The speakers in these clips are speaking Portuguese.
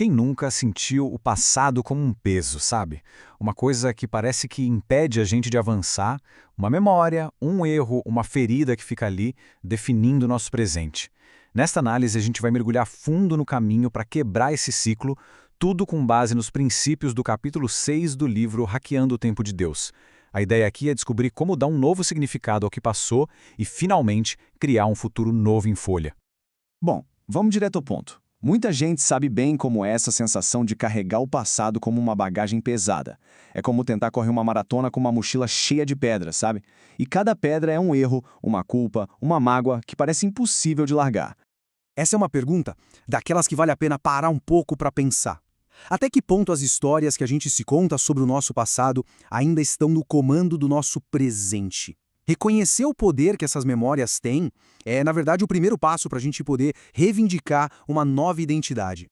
Quem nunca sentiu o passado como um peso, sabe? Uma coisa que parece que impede a gente de avançar, uma memória, um erro, uma ferida que fica ali, definindo o nosso presente. Nesta análise, a gente vai mergulhar fundo no caminho para quebrar esse ciclo, tudo com base nos princípios do capítulo 6 do livro Hackeando o Tempo de Deus. A ideia aqui é descobrir como dar um novo significado ao que passou e, finalmente, criar um futuro novo em folha. Bom, vamos direto ao ponto. Muita gente sabe bem como é essa sensação de carregar o passado como uma bagagem pesada. É como tentar correr uma maratona com uma mochila cheia de pedras, sabe? E cada pedra é um erro, uma culpa, uma mágoa que parece impossível de largar. Essa é uma pergunta daquelas que vale a pena parar um pouco para pensar. Até que ponto as histórias que a gente se conta sobre o nosso passado ainda estão no comando do nosso presente? Reconhecer o poder que essas memórias têm é, na verdade, o primeiro passo para a gente poder reivindicar uma nova identidade.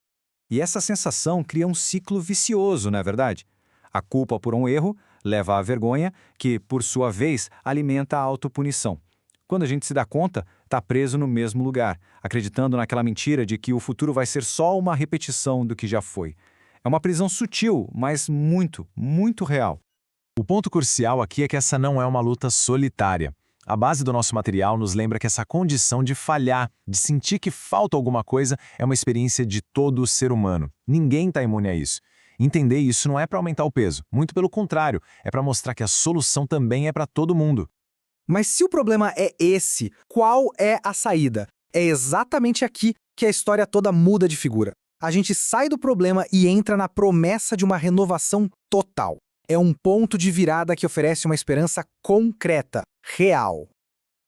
E essa sensação cria um ciclo vicioso, não é verdade? A culpa por um erro leva à vergonha, que, por sua vez, alimenta a autopunição. Quando a gente se dá conta, está preso no mesmo lugar, acreditando naquela mentira de que o futuro vai ser só uma repetição do que já foi. É uma prisão sutil, mas muito, muito real. O ponto crucial aqui é que essa não é uma luta solitária. A base do nosso material nos lembra que essa condição de falhar, de sentir que falta alguma coisa, é uma experiência de todo o ser humano. Ninguém está imune a isso. Entender isso não é para aumentar o peso, muito pelo contrário, é para mostrar que a solução também é para todo mundo. Mas se o problema é esse, qual é a saída? É exatamente aqui que a história toda muda de figura. A gente sai do problema e entra na promessa de uma renovação total. É um ponto de virada que oferece uma esperança concreta, real.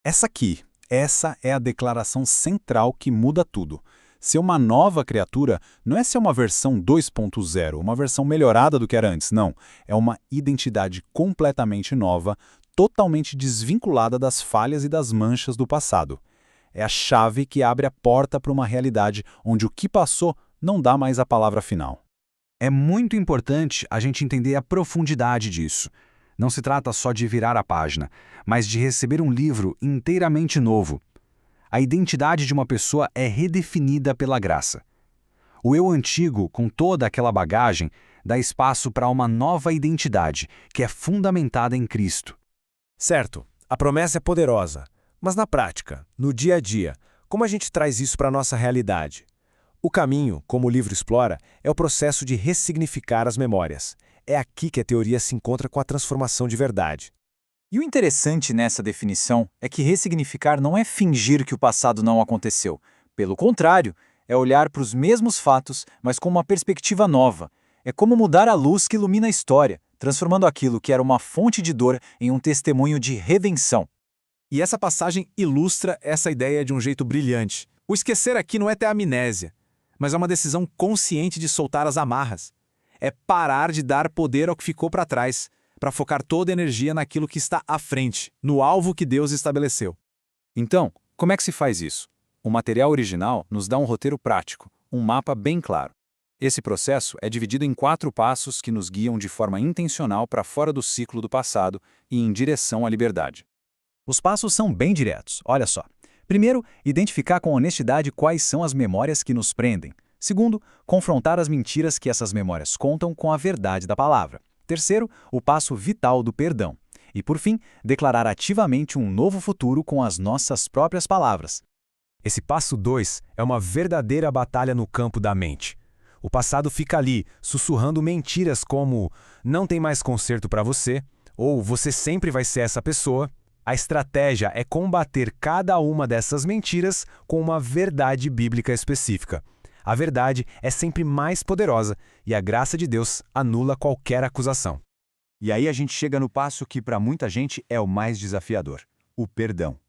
Essa é a declaração central que muda tudo. Ser uma nova criatura não é ser uma versão 2.0, uma versão melhorada do que era antes, não. É uma identidade completamente nova, totalmente desvinculada das falhas e das manchas do passado. É a chave que abre a porta para uma realidade onde o que passou não dá mais a palavra final. É muito importante a gente entender a profundidade disso. Não se trata só de virar a página, mas de receber um livro inteiramente novo. A identidade de uma pessoa é redefinida pela graça. O eu antigo, com toda aquela bagagem, dá espaço para uma nova identidade, que é fundamentada em Cristo. Certo, a promessa é poderosa, mas na prática, no dia a dia, como a gente traz isso para a nossa realidade? O caminho, como o livro explora, é o processo de ressignificar as memórias. É aqui que a teoria se encontra com a transformação de verdade. E o interessante nessa definição é que ressignificar não é fingir que o passado não aconteceu. Pelo contrário, é olhar para os mesmos fatos, mas com uma perspectiva nova. É como mudar a luz que ilumina a história, transformando aquilo que era uma fonte de dor em um testemunho de redenção. E essa passagem ilustra essa ideia de um jeito brilhante. O esquecer aqui não é ter amnésia, mas é uma decisão consciente de soltar as amarras. É parar de dar poder ao que ficou para trás, para focar toda a energia naquilo que está à frente, no alvo que Deus estabeleceu. Então, como é que se faz isso? O material original nos dá um roteiro prático, um mapa bem claro. Esse processo é dividido em 4 passos que nos guiam de forma intencional para fora do ciclo do passado e em direção à liberdade. Os passos são bem diretos, olha só. Primeiro, identificar com honestidade quais são as memórias que nos prendem. Segundo, confrontar as mentiras que essas memórias contam com a verdade da palavra. Terceiro, o passo vital do perdão. E, por fim, declarar ativamente um novo futuro com as nossas próprias palavras. Esse passo 2 é uma verdadeira batalha no campo da mente. O passado fica ali, sussurrando mentiras como "não tem mais conserto para você" ou "você sempre vai ser essa pessoa". A estratégia é combater cada uma dessas mentiras com uma verdade bíblica específica. A verdade é sempre mais poderosa e a graça de Deus anula qualquer acusação. E aí a gente chega no passo que para muita gente é o mais desafiador: o perdão.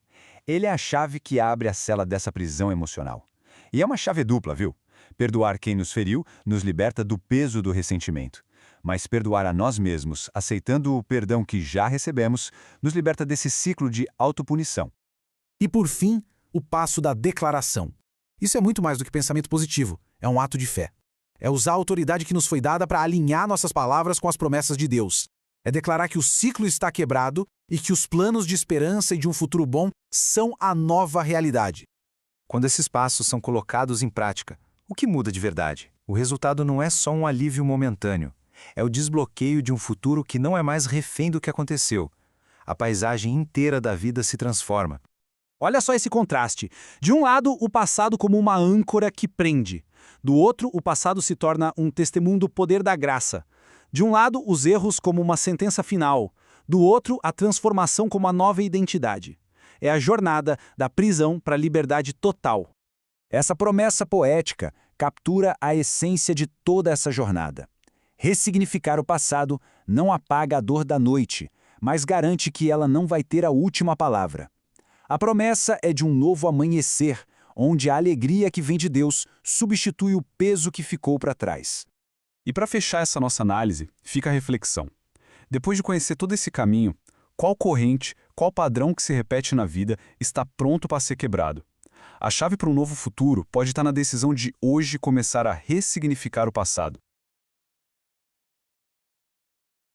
Ele é a chave que abre a cela dessa prisão emocional. E é uma chave dupla, viu? Perdoar quem nos feriu nos liberta do peso do ressentimento. Mas perdoar a nós mesmos, aceitando o perdão que já recebemos, nos liberta desse ciclo de autopunição. E por fim, o passo da declaração. Isso é muito mais do que pensamento positivo, é um ato de fé. É usar a autoridade que nos foi dada para alinhar nossas palavras com as promessas de Deus. É declarar que o ciclo está quebrado e que os planos de esperança e de um futuro bom são a nova realidade. Quando esses passos são colocados em prática, o que muda de verdade? O resultado não é só um alívio momentâneo. É o desbloqueio de um futuro que não é mais refém do que aconteceu. A paisagem inteira da vida se transforma. Olha só esse contraste. De um lado, o passado como uma âncora que prende. Do outro, o passado se torna um testemunho do poder da graça. De um lado, os erros como uma sentença final. Do outro, a transformação como uma nova identidade. É a jornada da prisão para a liberdade total. Essa promessa poética captura a essência de toda essa jornada. Ressignificar o passado não apaga a dor da noite, mas garante que ela não vai ter a última palavra. A promessa é de um novo amanhecer, onde a alegria que vem de Deus substitui o peso que ficou para trás. E para fechar essa nossa análise, fica a reflexão. Depois de conhecer todo esse caminho, qual corrente, qual padrão que se repete na vida está pronto para ser quebrado? A chave para um novo futuro pode estar na decisão de hoje começar a ressignificar o passado.